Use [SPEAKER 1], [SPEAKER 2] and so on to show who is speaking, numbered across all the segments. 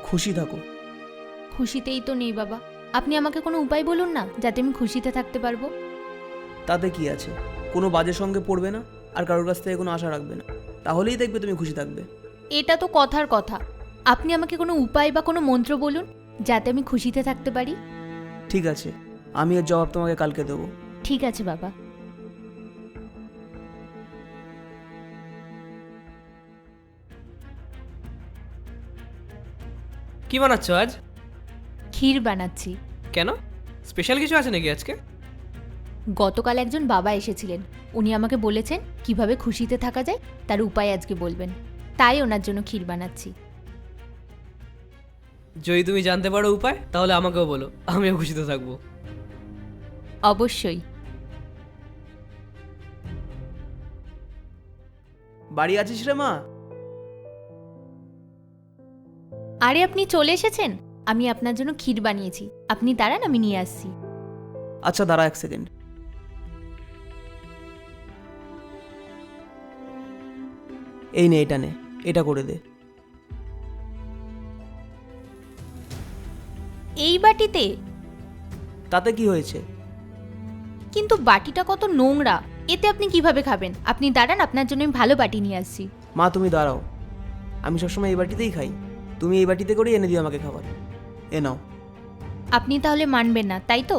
[SPEAKER 1] খুশি থাকো।
[SPEAKER 2] খুশিতেই তো নেই বাবা। আপনি আমাকে কোনো উপায় বলুন না, যাতে আমি খুশিতে থাকতে পারবো।
[SPEAKER 1] তাতে কি আছে, কোনো বাজের সঙ্গে পড়বে না, আর কারোর কাছ থেকে কোনো আশা রাখবে না, তাহলেই দেখবে তুমি খুশি থাকবে।
[SPEAKER 2] এটা তো কথার কথা। আপনি আমাকে কোনো উপায় বা কোনো মন্ত্র বলুন, যাতে আমি খুশিতে থাকতে পারি।
[SPEAKER 1] ঠিক আছে, আমি এর জবাব তোমাকে কালকে দেবো।
[SPEAKER 2] ঠিক আছে বাবা।
[SPEAKER 3] কি বানাচ্ছ আজ?
[SPEAKER 2] ক্ষীর বানাচ্ছি।
[SPEAKER 3] কেন, স্পেশাল কিছু আছে নাকি আজকে?
[SPEAKER 2] গতকাল একজন বাবা এসেছিলেন, উনি আমাকে বলেছেন কিভাবে খুশিতে থাকা যায় তার উপায় আজকে বলবেন, তাই ওনার জন্য ক্ষীর বানাচ্ছি।
[SPEAKER 3] যদি তুমি জানতে পারো উপায়, তাহলে আমাকেও বলো, আমিও খুশিতে থাকবো।
[SPEAKER 2] অবশ্যই।
[SPEAKER 1] বাড়ি আছিস রে মা?
[SPEAKER 2] আরে আপনি চলে এসেছেন, আমি আপনার জন্য ক্ষীর বানিয়েছি, আপনি দাঁড়ান, আমি নিয়ে আসছি।
[SPEAKER 1] আচ্ছা দাঁড়া 1 সেকেন্ড। এই নে, এটা নে, এটা করে দে।
[SPEAKER 2] এই বাটিতে?
[SPEAKER 1] তাতে কি হয়েছে?
[SPEAKER 2] কিন্তু বাটিটা কত নোংরা, এতে আপনি কিভাবে খাবেন? আপনি দাঁড়ান, আপনার জন্য আমি ভালো বাটি নিয়ে আসছি।
[SPEAKER 1] মা তুমি দাঁড়াও, আমি সবসময় এই বাটিতেই খাই, তুমি এই বাটিতে করেই এনে দিও আমাকে খাবার। এ নাও।
[SPEAKER 2] আপনি তাহলে মানবেন না, তাই তো?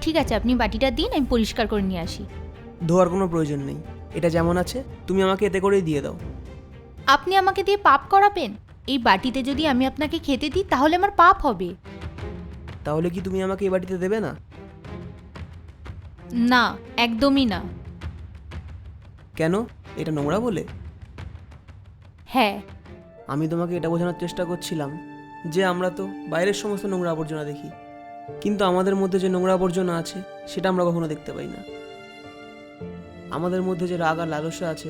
[SPEAKER 2] ঠিক আছে, আপনি বাটিটা দিন, আমি পরিষ্কার করে নিয়ে আসি।
[SPEAKER 1] ধোয়ার কোনো প্রয়োজন নেই, এটা যেমন আছে তুমি আমাকে এতে করেই দিয়ে দাও।
[SPEAKER 2] আপনি আমাকে দিয়ে পাপ করাবেন? এই বাটিতে যদি আমি আপনাকে খেতে দিই তাহলে আমার পাপ হবে।
[SPEAKER 1] তাহলে কি তুমি আমাকে এই বাটিতে দেবে না?
[SPEAKER 2] না, একদমই না।
[SPEAKER 1] কেন, এটা নোংরা বলে?
[SPEAKER 2] হ্যাঁ।
[SPEAKER 1] আমি তোমাকে এটা বোঝানোর চেষ্টা করছিলাম যে আমরা তো বাইরের সমস্ত নোংরা আবর্জনা দেখি, কিন্তু আমাদের মধ্যে যে নোংরা আবর্জনা আছে সেটা আমরা কখনো দেখতে পাই না। আমাদের মধ্যে যে রাগ আর লালসা আছে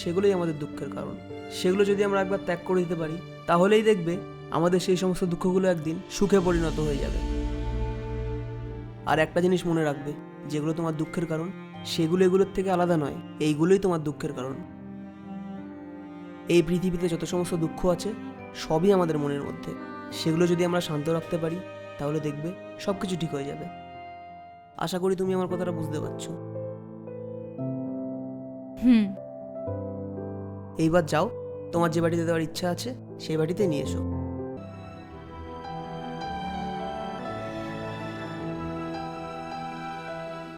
[SPEAKER 1] সেগুলোই আমাদের দুঃখের কারণ। সেগুলো যদি আমরা একবার ত্যাগ করে দিতে পারি, তাহলেই দেখবে আমাদের সেই সমস্ত দুঃখগুলো একদিন সুখে পরিণত হয়ে যাবে। আর একটা জিনিস মনে রাখবে, যেগুলো তোমার দুঃখের কারণ সেগুলো এগুলোর থেকে আলাদা নয়, এইগুলোই তোমার দুঃখের কারণ। এই পৃথিবীতে যত সমস্ত দুঃখ আছে সবই আমাদের মনের মধ্যে। সেগুলো যদি আমরা শান্ত রাখতে পারি, তাহলে দেখবে সব কিছু ঠিক হয়ে যাবে। আশা করি তুমি আমার কথাটা বুঝতে পারছো। এইবার যাও, তোমার যে বাড়িতে দেওয়ার ইচ্ছা আছে সেই বাড়িতে নিয়ে এসো।